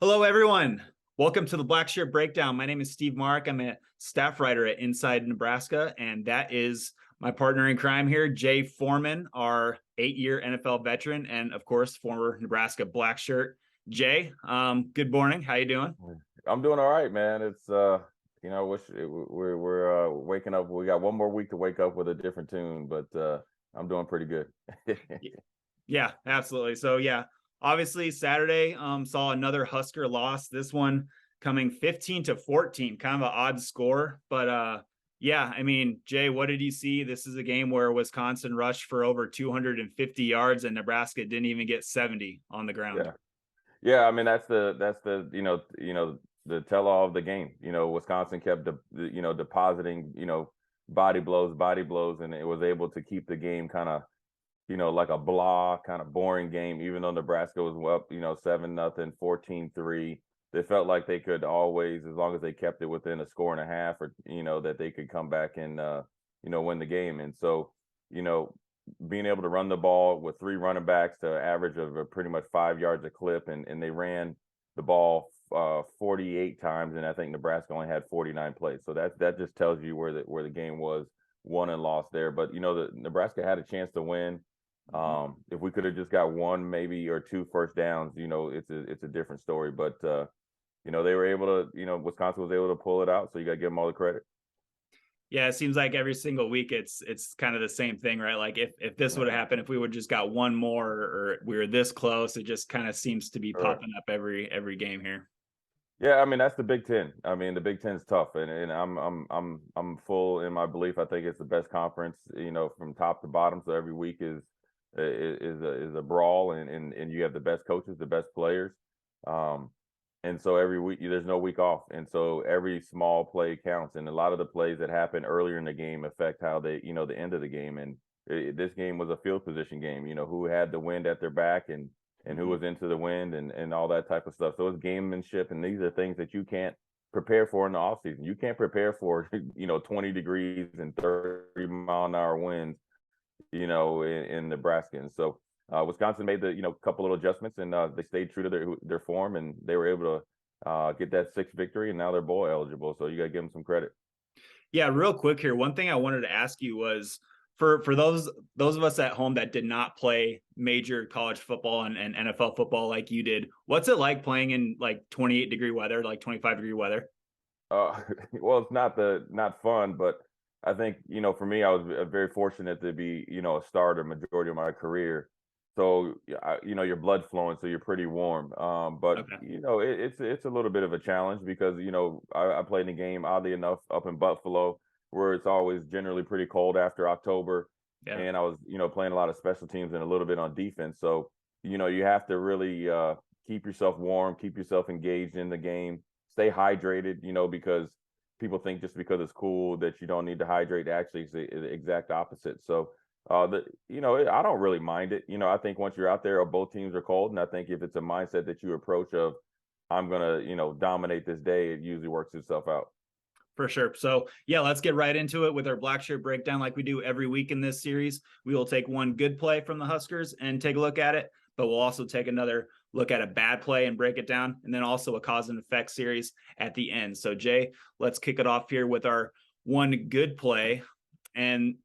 Hello, everyone. Welcome to the Blackshirt Breakdown. My name is Steve Marik. I'm a staff writer at Inside Nebraska, and that is my partner in crime here, Jay Foreman, our 8-year NFL veteran, and of course, former Nebraska Blackshirt. Jay, good morning. How you doing? I'm doing all right, man. It's we're waking up. We got one more week to wake up with a different tune, but I'm doing pretty good. Yeah, absolutely. So yeah, obviously Saturday saw another Husker loss. This one coming 15-14, kind of an odd score, but yeah, I mean, Jay, what did you see? This is a game where Wisconsin rushed for over 250 yards and Nebraska didn't even get 70 on the ground. Yeah, yeah. I mean, that's the the tell all of the game. Wisconsin kept depositing body blows, and it was able to keep the game kind of like a blah kind of boring game, even though Nebraska was up, 7-0, 14-3. They felt like they could always, as long as they kept it within a score and a half, or that they could come back and win the game. And so, you know, being able to run the ball with three running backs to an average of pretty much 5 yards a clip, and they ran the ball 48 times, and I think Nebraska only had 49 plays. So that just tells you where the game was won and lost there. But the Nebraska had a chance to win. If we could have just got one, maybe, or two first downs, it's a different story. But they were able to, Wisconsin was able to pull it out. So you got to give them all the credit. Yeah, it seems like every single week it's kind of the same thing, right? Like if this would have happened, if we would just got one more or we were this close, it just kind of seems to be popping up every game here. Yeah, I mean that's the Big Ten. I mean the Big Ten's tough, and I'm full in my belief. I think it's the best conference, from top to bottom. So every week is a brawl, and you have the best coaches, the best players, and so every week there's no week off, and so every small play counts. And a lot of the plays that happen earlier in the game affect how they, the end of the game. And this game was a field position game. Who had the wind at their back and who was into the wind and all that type of stuff. So it's gamemanship, and these are things that you can't prepare for in the offseason. You can't prepare for 20 degrees and 30-mile-an-hour winds, in Nebraska. And so Wisconsin made the couple little adjustments, and they stayed true to their form, and they were able to get that sixth victory, and now they're bowl eligible. So you got to give them some credit. Yeah, real quick here. One thing I wanted to ask you was for those of us at home that did not play major college football and NFL football like you did, what's it like playing in like 28-degree weather, like 25-degree weather? Well, it's not fun, but I think for me, I was very fortunate to be a starter majority of my career. So your blood flowing, so you're pretty warm. But Okay. it's a little bit of a challenge because I played in a game, oddly enough, up in Buffalo, where it's always generally pretty cold after October, Yeah. and I was playing a lot of special teams and a little bit on defense. So you have to really keep yourself warm, keep yourself engaged in the game, stay hydrated. Because people think just because it's cool that you don't need to hydrate. Actually, it's the exact opposite. So I don't really mind it. I think once you're out there, both teams are cold, and I think if it's a mindset that you approach of, I'm gonna, dominate this day, it usually works itself out. For sure. So, yeah, let's get right into it with our Blackshirt breakdown like we do every week in this series. We will take one good play from the Huskers and take a look at it, but we'll also take another look at a bad play and break it down, and then also a cause and effect series at the end. So, Jay, let's kick it off here with our one good play. And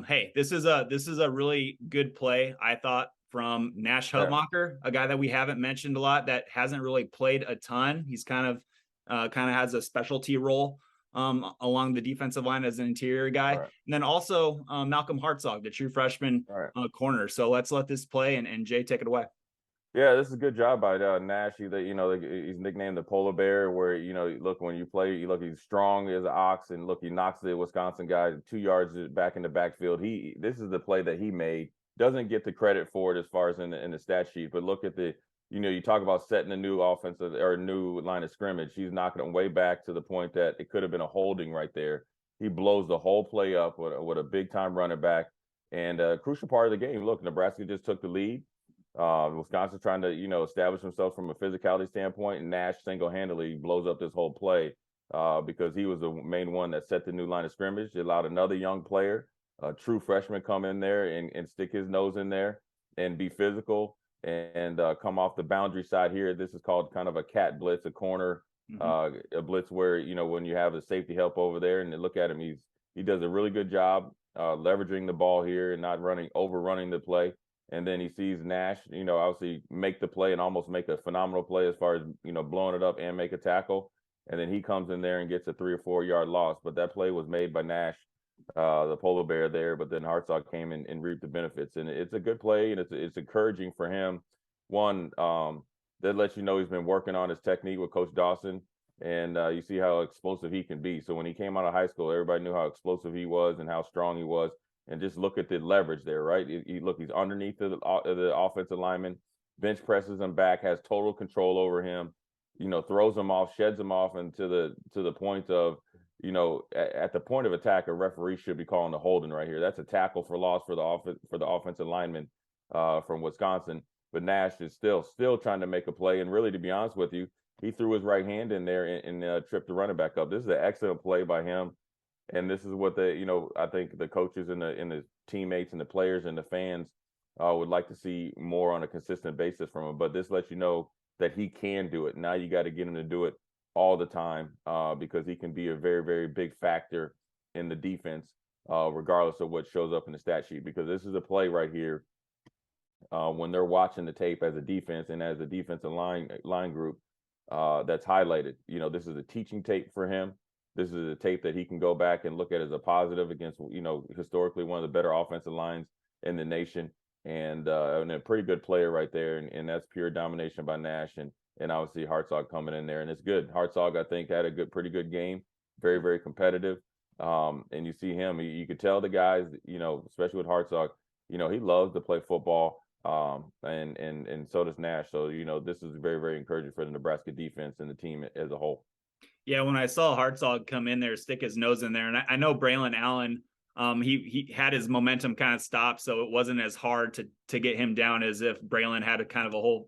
hey, this is a really good play, I thought, from Nash Hutmacher, a guy that we haven't mentioned a lot, that hasn't really played a ton. He's kind of has a specialty role along the defensive line as an interior guy. Right. And then also Malcolm Hartzog, the true freshman corner. So let's let this play, and Jay, take it away. Yeah, this is a good job by Nash. He's nicknamed the polar bear, where, look, when you play, he's strong as an ox, and look, he knocks the Wisconsin guy 2 yards back in the backfield. This is the play that he made. Doesn't get the credit for it as far as in the stat sheet, but look at you talk about setting a new offensive or a new line of scrimmage. He's knocking him way back to the point that it could have been a holding right there. He blows the whole play up with a big time running back, and a crucial part of the game. Look, Nebraska just took the lead. Wisconsin's trying to, establish themselves from a physicality standpoint, and Nash single-handedly blows up this whole play because he was the main one that set the new line of scrimmage. It allowed another young player, a true freshman, come in there and stick his nose in there and be physical. and come off the boundary side here. This is called kind of a cat blitz, a corner, a blitz where, when you have a safety help over there, and look at him, he does a really good job leveraging the ball here and not overrunning the play. And then he sees Nash, obviously make the play and almost make a phenomenal play as far as, blowing it up and make a tackle. And then he comes in there and gets a 3 or 4 yard loss. But that play was made by Nash, the polar bear there. But then Hartzog came in and reaped the benefits. And it's a good play, and it's encouraging for him. One, that lets you know he's been working on his technique with Coach Dawson. And you see how explosive he can be. So when he came out of high school, everybody knew how explosive he was and how strong he was. And just look at the leverage there, right? He's underneath the offensive lineman, bench presses him back, has total control over him, throws him off, sheds him off, and to the point of, at the point of attack, a referee should be calling the holding right here. That's a tackle for loss for the offensive lineman from Wisconsin. But Nash is still trying to make a play. And really, to be honest with you, he threw his right hand in there and tripped the running back up. This is an excellent play by him. And this is what I think the coaches and the teammates and the players and the fans would like to see more on a consistent basis from him. But this lets you know that he can do it. Now you got to get him to do it all the time because he can be a very, very big factor in the defense, regardless of what shows up in the stat sheet. Because this is a play right here when they're watching the tape as a defense and as a defensive line group that's highlighted. This is a teaching tape for him. This is a tape that he can go back and look at as a positive against, historically one of the better offensive lines in the nation, and a pretty good player right there. And that's pure domination by Nash, and obviously Hartzog coming in there, and it's good. Hartzog, I think, had a pretty good game, very, very competitive. And you see him, you could tell the guys, especially with Hartzog, he loves to play football. And so does Nash. So, this is very, very encouraging for the Nebraska defense and the team as a whole. Yeah, when I saw Hartzog come in there, stick his nose in there, and I know Braylon Allen, he had his momentum kind of stopped, so it wasn't as hard to get him down as if Braylon had a kind of a whole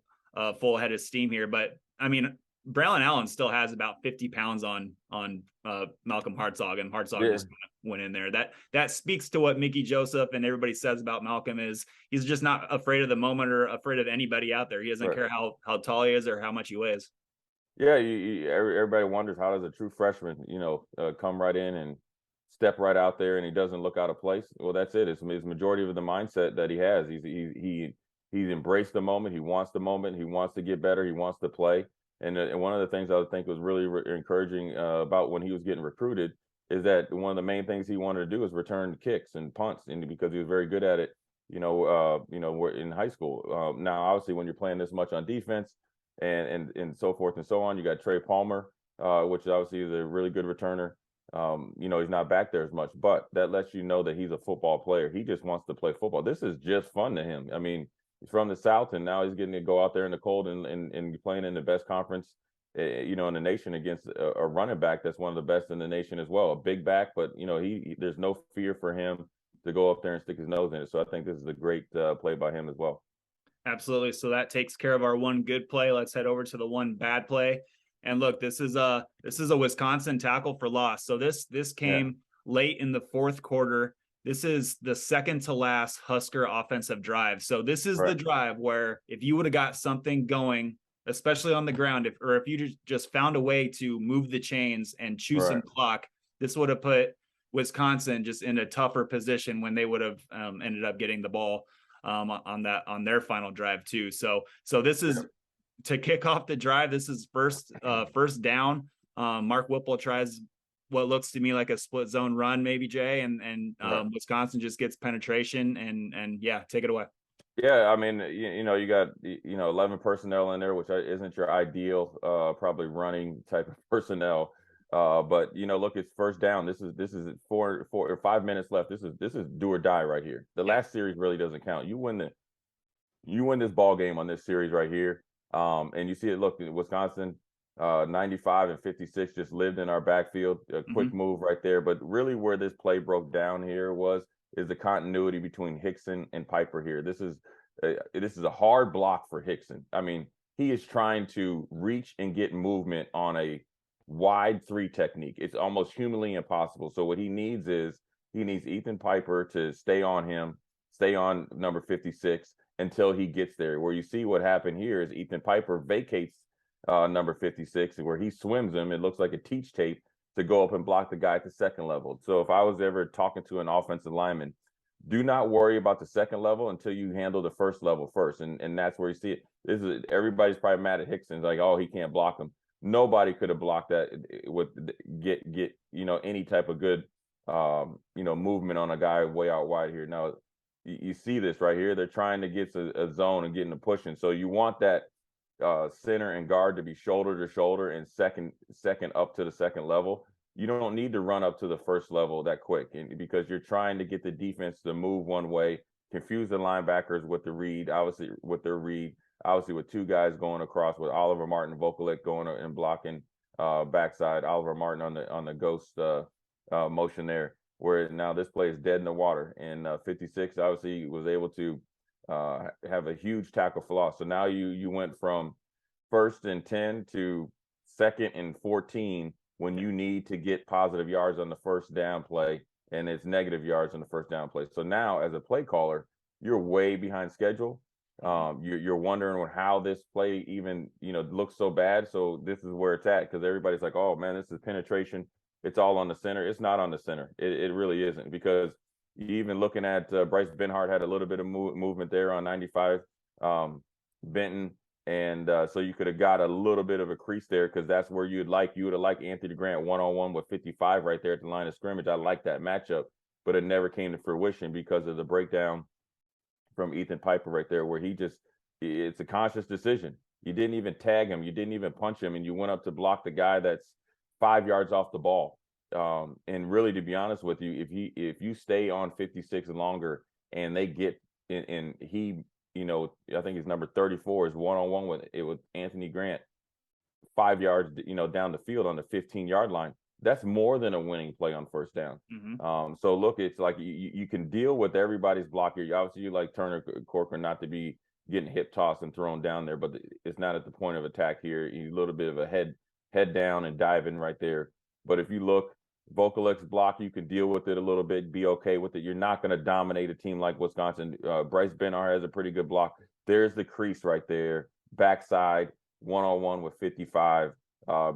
full head of steam here. But I mean, Braylon Allen still has about 50 pounds on Malcolm Hartzog, and Hartzog just went in there. That speaks to what Mickey Joseph and everybody says about Malcolm is he's just not afraid of the moment or afraid of anybody out there. He doesn't care how tall he is or how much he weighs. Yeah, everybody wonders, how does a true freshman, come right in and step right out there and he doesn't look out of place? Well, that's it. It's majority of the mindset that he has. He's embraced the moment. He wants the moment. He wants to get better. He wants to play. And one of the things I would think was really encouraging about when he was getting recruited is that one of the main things he wanted to do is return kicks and punts, and because he was very good at it, in high school. Now, obviously, when you're playing this much on defense, and so forth and so on. You got Trey Palmer, which obviously is a really good returner. He's not back there as much, but that lets you know that he's a football player. He just wants to play football. This is just fun to him. I mean, he's from the South, and now he's getting to go out there in the cold and playing in the best conference, in the nation against a running back that's one of the best in the nation as well. A big back, but there's no fear for him to go up there and stick his nose in it. So I think this is a great play by him as well. Absolutely. So that takes care of our one good play. Let's head over to the one bad play. And look, this is a Wisconsin tackle for loss. So this came late in the fourth quarter. This is the second to last Husker offensive drive. So this is the drive where if you would have got something going, especially on the ground, if you just found a way to move the chains and chew some clock, this would have put Wisconsin just in a tougher position when they would have ended up getting the ball on their final drive too. So this is to kick off the drive. This is first down. Mark Whipple tries what looks to me like a split zone run, maybe, Jay, and Wisconsin just gets penetration and take it away. Yeah, I mean, you got 11 personnel in there, which isn't your ideal probably running type of personnel. But look, it's first down. This is 4 or 5 minutes left. This is do or die right here. The last series really doesn't count. You win this ball game on this series right here. And you see it. Look, Wisconsin 95 and 56 just lived in our backfield. A quick move right there. But really, where this play broke down here is the continuity between Hickson and Piper here. This is a hard block for Hickson. I mean, he is trying to reach and get movement on a wide 3 technique. It's almost humanly impossible. So what he needs is Ethan Piper to stay on him, stay on number 56, until he gets there. Where you see what happened here is Ethan Piper vacates number 56, where he swims him. It looks like a teach tape to go up and block the guy at the second level. So if I was ever talking to an offensive lineman, do not worry about the second level until you handle the first level first. And that's where you see it. This is everybody's probably mad at Hickson's like, oh, he can't block him. Nobody could have blocked that with get any type of good movement on a guy way out wide here. Now you see this right here. They're trying to get a zone and getting the pushing. So you want that center and guard to be shoulder to shoulder and second up to the second level. You don't need to run up to the first level that quick, and because you're trying to get the defense to move one way, confuse the linebackers with the read, obviously with two guys going across with Oliver Martin, Vokalek going and blocking backside, Oliver Martin on the ghost motion there, where now this play is dead in the water, and 56 obviously was able to have a huge tackle for loss. So now you went from 1st and 10 to 2nd and 14 when you need to get positive yards on the first down play, and it's negative yards on the first down play. So now as a play caller, you're way behind schedule. You're wondering how this play even looks so bad. So this is where it's at, because everybody's like, oh man, this is penetration. It's all on the center. It's not on the center. It really isn't, because even looking at Bryce Benhart had a little bit of movement there on 95 Benton. And so you could have got a little bit of a crease there, because that's where you would have liked Anthony Grant one-on-one with 55 right there at the line of scrimmage. I like that matchup, but it never came to fruition because of the breakdown from Ethan Piper right there, where it's a conscious decision. You didn't even tag him. You didn't even punch him, and you went up to block the guy that's 5 yards off the ball. And really, to be honest with you, if you stay on 56 longer and they get in, and he, I think he's number 34 is one-on-one with Anthony Grant 5 yards, down the field on the 15-yard line. That's more than a winning play on first down. Mm-hmm. So look, it's like you can deal with everybody's block here. Obviously, you like Turner Corcoran not to be getting hip tossed and thrown down there, but it's not at the point of attack here. A little bit of a head down and diving right there. But if you look, Vokalek's block, you can deal with it a little bit, be okay with it. You're not going to dominate a team like Wisconsin. Bryce Benhart has a pretty good block. There's the crease right there, backside, one-on-one with 55,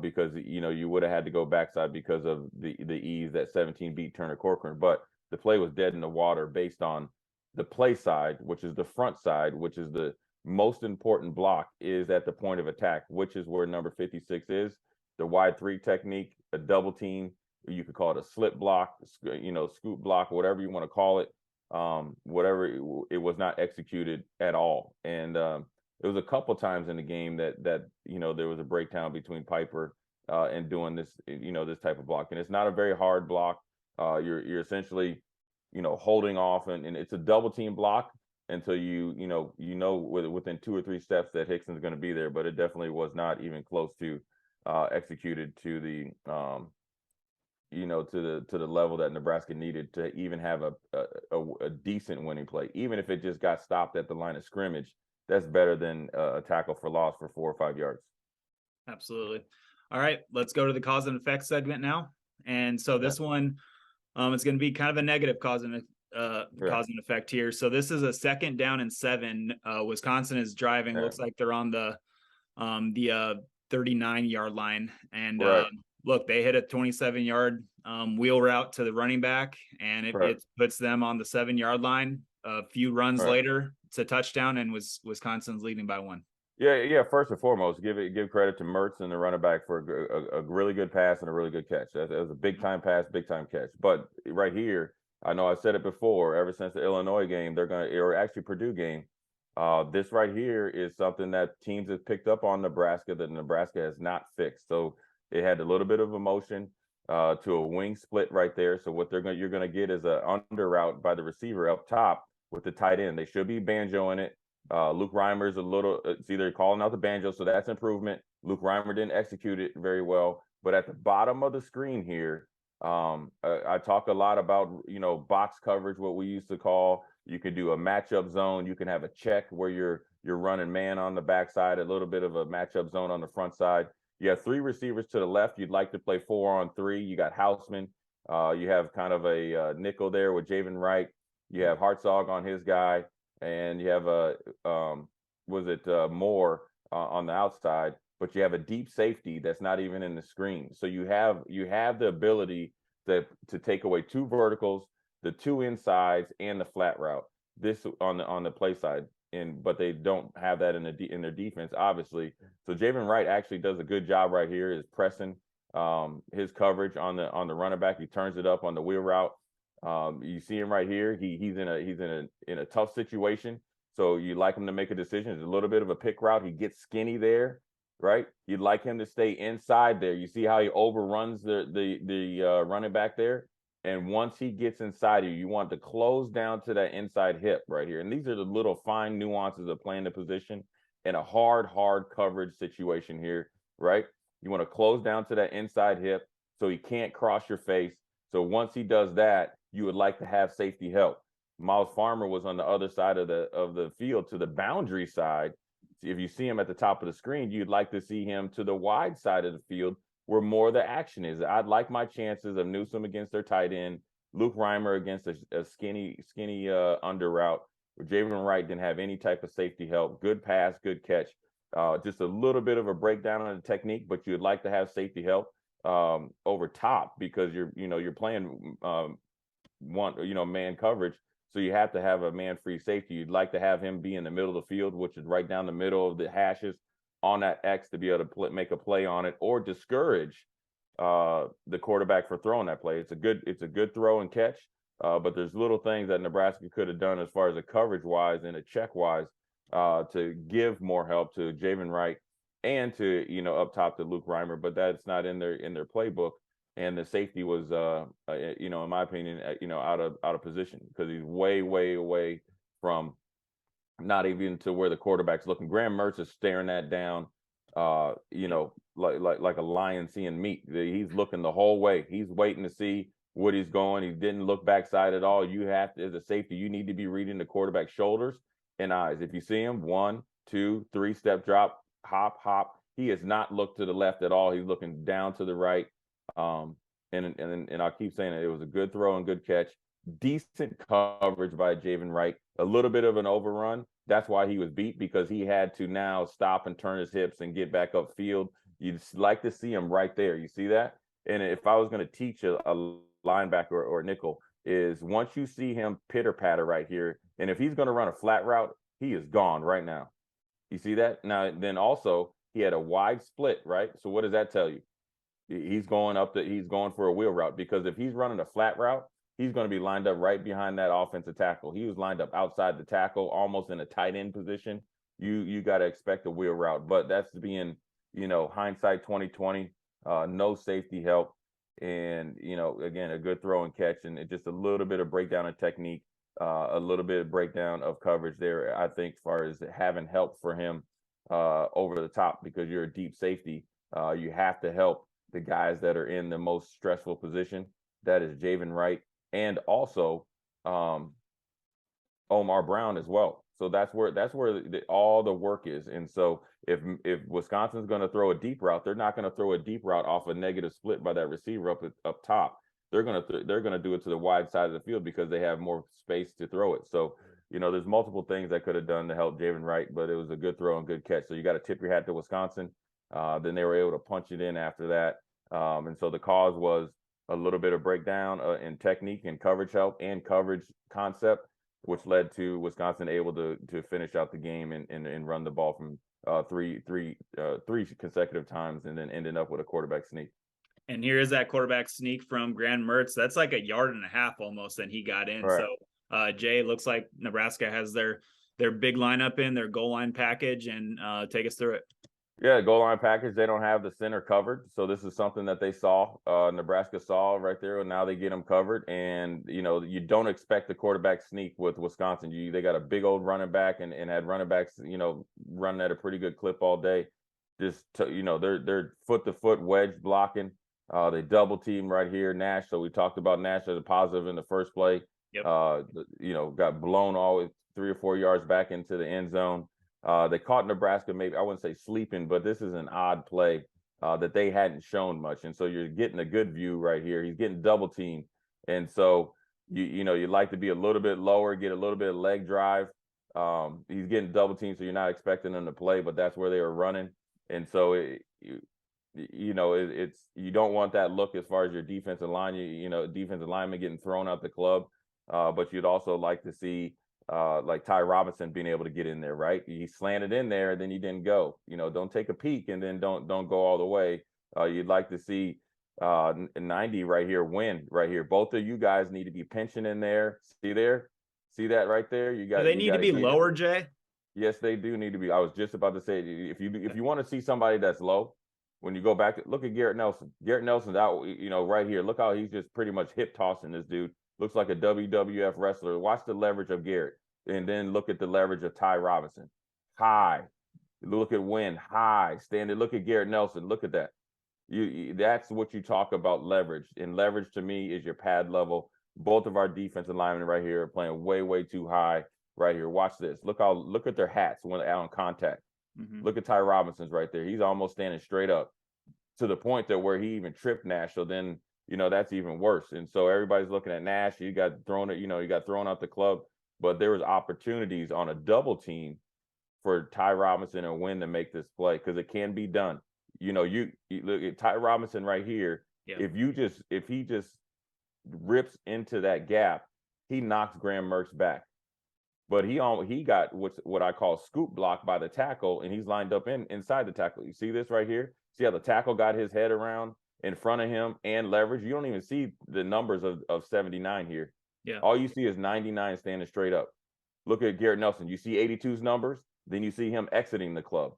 because you would have had to go backside because of the ease that 17 beat Turner Corcoran. But the play was dead in the water based on the play side, which is the front side, which is the most important block, is at the point of attack, which is where number 56 is. The wide three technique, a double team, you could call it a slip block, scoop block, whatever you want to call it. Whatever, it was not executed at all. And it was a couple times in the game that there was a breakdown between Piper and doing this, this type of block. And it's not a very hard block. You're essentially, holding off, and it's a double team block until within 2 or 3 steps that Hickson's going to be there. But it definitely was not even close to executed to the to the level that Nebraska needed to even have a decent winning play. Even if it just got stopped at the line of scrimmage, that's better than a tackle for loss for 4 or 5 yards. Absolutely. All right, let's go to the cause and effect segment now. And so this one, it's going to be kind of a negative cause and effect here. So this is a 2nd down and 7. Wisconsin is driving. Looks like they're on the 39-yard line, and look, they hit a 27-yard wheel route to the running back, and it puts them on the 7-yard line. A few runs later, it's a touchdown, and Wisconsin's leading by 1. Yeah. First and foremost, give credit to Mertz and the running back for a really good pass and a really good catch. That was a big time pass, big time catch. But right here, I know I said it before. Ever since the Illinois game, or actually Purdue game, this right here is something that teams have picked up on Nebraska that Nebraska has not fixed. So it had a little bit of emotion to a wing split right there. So what you're going to get is an under route by the receiver up top with the tight end. They should be banjoing it. Luke Reimer's it's either calling out the banjo, so that's improvement. Luke Reimer didn't execute it very well. But at the bottom of the screen here, I talk a lot about, box coverage, what we used to call. You can do a matchup zone. You can have a check where you're running man on the backside, a little bit of a matchup zone on the front side. You have 3 receivers to the left. You'd like to play 4-on-3. You got Houseman. You have kind of a nickel there with Javen Wright. You have Hartzog on his guy. and you have a Moore on the outside, but you have a deep safety that's not even in the screen. So you have the ability to take away 2 verticals, the 2 insides, and the flat route. This on the play side, but they don't have that in their defense, obviously. So Javen Wright actually does a good job right here, is pressing his coverage on the running back. He turns it up on the wheel route. You see him right here. He's in a tough situation. So you like him to make a decision. It's a little bit of a pick route. He gets skinny there, right? You'd like him to stay inside there. You see how he overruns the running back there. And once he gets inside you want to close down to that inside hip right here. And these are the little fine nuances of playing the position in a hard coverage situation here, right? You want to close down to that inside hip so he can't cross your face. So once he does that, you would like to have safety help. Miles Farmer was on the other side of the field to the boundary side. If you see him at the top of the screen, you'd like to see him to the wide side of the field where more of the action is. I'd like my chances of Newsome against their tight end, Luke Reimer against a skinny under route, where Javen Wright didn't have any type of safety help. Good pass, good catch. Just a little bit of a breakdown on the technique, but you'd like to have safety help over top because you're playing man coverage. So you have to have a man-free safety. You'd like to have him be in the middle of the field, which is right down the middle of the hashes on that X to be able to make a play on it or discourage the quarterback for throwing that play. It's a good throw and catch, but there's little things that Nebraska could have done as far as a coverage-wise and a check-wise to give more help to Javen Wright and to up top to Luke Reimer, but that's not in their playbook. And the safety was, in my opinion, out of position because he's way away from not even to where the quarterback's looking. Graham Mertz is staring that down, like a lion seeing meat. He's looking the whole way. He's waiting to see what he's going. He didn't look backside at all. You have to, as a safety, you need to be reading the quarterback's shoulders and eyes. If you see him 1, 2, 3 step drop, hop, he has not looked to the left at all. He's looking down to the right. And I'll keep saying it was a good throw and good catch, decent coverage by Javen Wright, a little bit of an overrun. That's why he was beat, because he had to now stop and turn his hips and get back upfield. You'd like to see him right there. You see that? And if I was going to teach a linebacker or nickel, is once you see him pitter patter right here, and if he's going to run a flat route, he is gone right now. You see that? Now, then also he had a wide split, right? So what does that tell you? He's going for a wheel route, because if he's running a flat route, he's going to be lined up right behind that offensive tackle. He was lined up outside the tackle, almost in a tight end position. You got to expect a wheel route, but that's being, hindsight 2020, no safety help. And, again, a good throw and catch, and just a little bit of breakdown of technique, a little bit of breakdown of coverage there, I think, as far as having help for him over the top, because you're a deep safety. You have to help the guys that are in the most stressful position. That is Javen Wright and also Omar Brown as well. So that's where all the work is. And so if Wisconsin's going to throw a deep route, they're not going to throw a deep route off a negative split by that receiver up top. They're going to do it to the wide side of the field because they have more space to throw it. So there's multiple things I could have done to help Javen Wright, but it was a good throw and good catch. So you got to tip your hat to Wisconsin. Then they were able to punch it in after that. And so the cause was a little bit of breakdown in technique and coverage help and coverage concept, which led to Wisconsin able to finish out the game and run the ball from three consecutive times, and then ending up with a quarterback sneak. And here is that quarterback sneak from Graham Mertz. That's like 1.5 yards almost, and he got in. Right. So Jay, looks like Nebraska has their big lineup in their goal line package, and take us through it. Yeah, goal line package. They don't have the center covered, so this is something that they saw. Nebraska saw right there, and now they get them covered. And you don't expect the quarterback sneak with Wisconsin. They got a big old running back and had running backs, running at a pretty good clip all day. Just they're foot to foot wedge blocking. They double team right here, Nash. So we talked about Nash as a positive in the first play. Yep. Got blown always 3 or 4 yards back into the end zone. They caught Nebraska, maybe I wouldn't say sleeping, but this is an odd play that they hadn't shown much. And so you're getting a good view right here. He's getting double teamed. And so, you like to be a little bit lower, get a little bit of leg drive He's getting double teamed, so you're not expecting him to play, but that's where they were running. And so, it's you don't want that look as far as your defensive line, defensive lineman getting thrown out the club. But you'd also like to see like Ty Robinson being able to get in there, right? He slanted in there, and then you didn't go. Don't take a peek and then don't go all the way. You'd like to see 90 right here, win right here. Both of you guys need to be pinching in there. See that right there? You got. Do they need to be lower, Jay? Yes, they do need to be. I was just about to say, if you want to see somebody that's low, when you go back, look at Garrett Nelson. Garrett Nelson's out, right here. Look how he's just pretty much hip tossing this dude. Looks like a WWF wrestler. Watch the leverage of Garrett, and then look at the leverage of Ty Robinson. High. Look at Wynn. High. Standing. Look at Garrett Nelson. Look at that. That's what you talk about leverage. And leverage to me is your pad level. Both of our defensive linemen right here are playing way, way too high right here. Watch this. Look at their hats when they're out on contact. Mm-hmm. Look at Ty Robinson's right there. He's almost standing straight up to the point that where he even tripped Nash. So then, that's even worse. And so everybody's looking at Nash. You got thrown out the club, but there was opportunities on a double team for Ty Robinson and Wynn to make this play because it can be done. You look at Ty Robinson right here. Yeah. If he just rips into that gap, he knocks Graham Mertz back. But he got what I call scoop block by the tackle, and he's lined up inside the tackle. You see this right here? See how the tackle got his head around in front of him and leverage? You don't even see the numbers of 79 here. Yeah. All you see is 99 standing straight up. Look at Garrett Nelson. You see 82's numbers, then you see him exiting the club.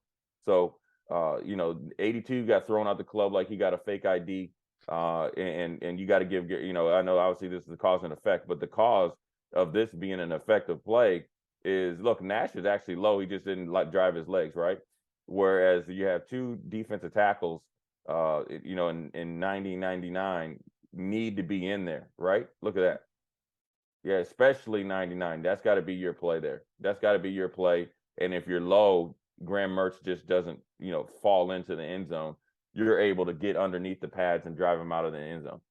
So 82 got thrown out the club like he got a fake ID. And you got to give, I know obviously this is the cause and effect, but the cause of this being an effective play is, look, Nash is actually low. He just didn't drive his legs, right? Whereas you have two defensive tackles, in 90, 99 need to be in there, right? Look at that. Yeah, especially 99. That's got to be your play there. That's got to be your play. And if you're low, Graham Mertz just doesn't, fall into the end zone. You're able to get underneath the pads and drive him out of the end zone.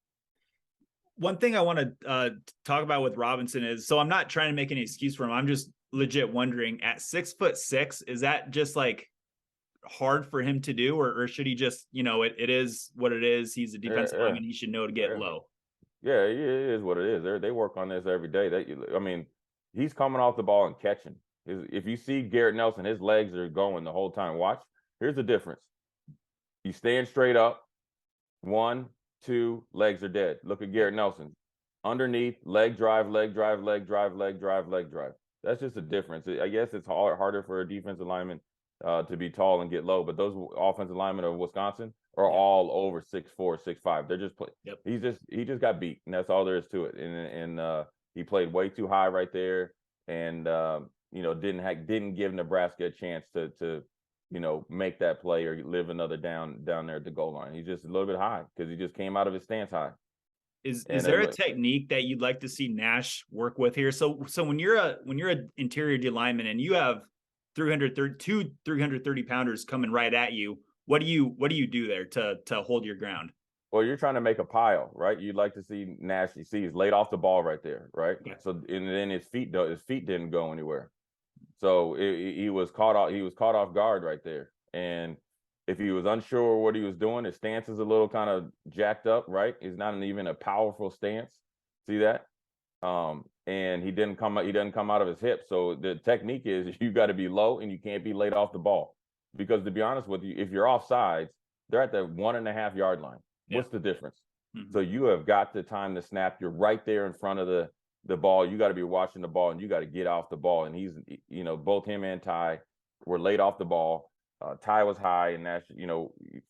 One thing I want to talk about with Robinson is, so I'm not trying to make any excuse for him. I'm just legit wondering, at 6'6", is that just like hard for him to do, or should he just, it is what it is. He's a defensive lineman. He should know to get low. Yeah, it is what it is. They work on this every day. He's coming off the ball and catching. If you see Garrett Nelson, his legs are going the whole time. Watch. Here's the difference. You stand straight up. 1, 2, legs are dead. Look at Garrett Nelson. Underneath, leg drive, leg drive, leg drive, leg drive, leg drive. That's just a difference. I guess it's harder for a defensive lineman to be tall and get low, but those offensive linemen of Wisconsin are all over 6'4", 6'5". They're just Yep. He just got beat, and that's all there is to it. And he played way too high right there, and didn't give Nebraska a chance to make that play or live another down there at the goal line. He's just a little bit high because he just came out of his stance high. Is there a technique that you'd like to see Nash work with here? So when you're an interior D lineman and you have 330 pounders coming right at you, what do you do there to hold your ground? Well, you're trying to make a pile, right? You'd like to see Nash. You see, he's laid off the ball right there, right? Yeah. So and then his feet didn't go anywhere. So he was caught off guard right there. And if he was unsure what he was doing, his stance is a little kind of jacked up, right? It's not even a powerful stance. See that? And he doesn't come out of his hips. So the technique is you got to be low and you can't be laid off the ball. Because to be honest with you, if you're offsides, they're at the 1.5 yard line. Yeah. What's the difference? Mm-hmm. So you have got the time to snap. You're right there in front of the ball. You got to be watching the ball and you got to get off the ball. And he's, both him and Ty were laid off the ball. Ty was high, and Nash,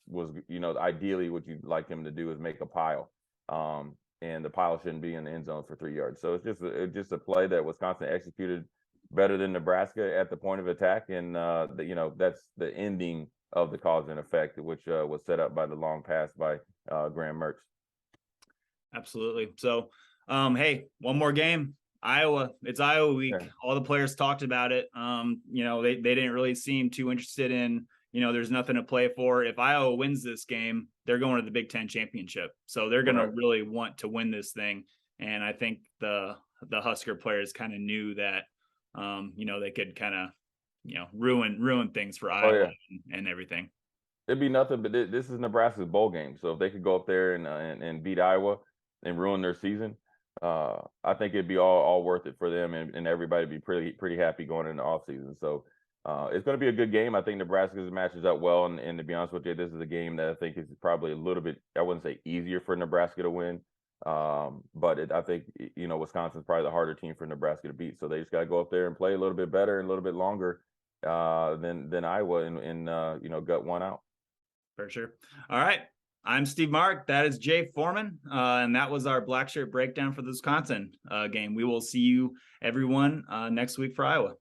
was, ideally what you'd like him to do is make a pile. And the pile shouldn't be in the end zone for 3 yards. So it's just a play that Wisconsin executed better than Nebraska at the point of attack. And, that's the ending of the cause and effect, which was set up by the long pass by Graham Mertz. Absolutely. So, hey, one more game. Iowa. It's Iowa week. Yeah. All the players talked about it. They didn't really seem too interested in, there's nothing to play for. If Iowa wins this game, they're going to the Big Ten championship. So they're going to really want to win this thing. And I think the Husker players kind of knew that they could kind of, ruin things for Oh Iowa yeah. and everything. It'd be nothing, but this is Nebraska's bowl game. So if they could go up there and beat Iowa and ruin their season, I think it'd be all worth it for them and everybody be pretty happy going into the offseason. So it's going to be a good game. I think Nebraska matches up well, and to be honest with you, this is a game that I think is probably a little bit, I wouldn't say easier for Nebraska to win, but I think Wisconsin's probably the harder team for Nebraska to beat. So they just got to go up there and play a little bit better and a little bit longer than Iowa and gut one out. For sure. All right. I'm Steve Marik. That is Jay Foreman. And that was our Blackshirt breakdown for the Wisconsin game. We will see you, everyone, next week for Iowa.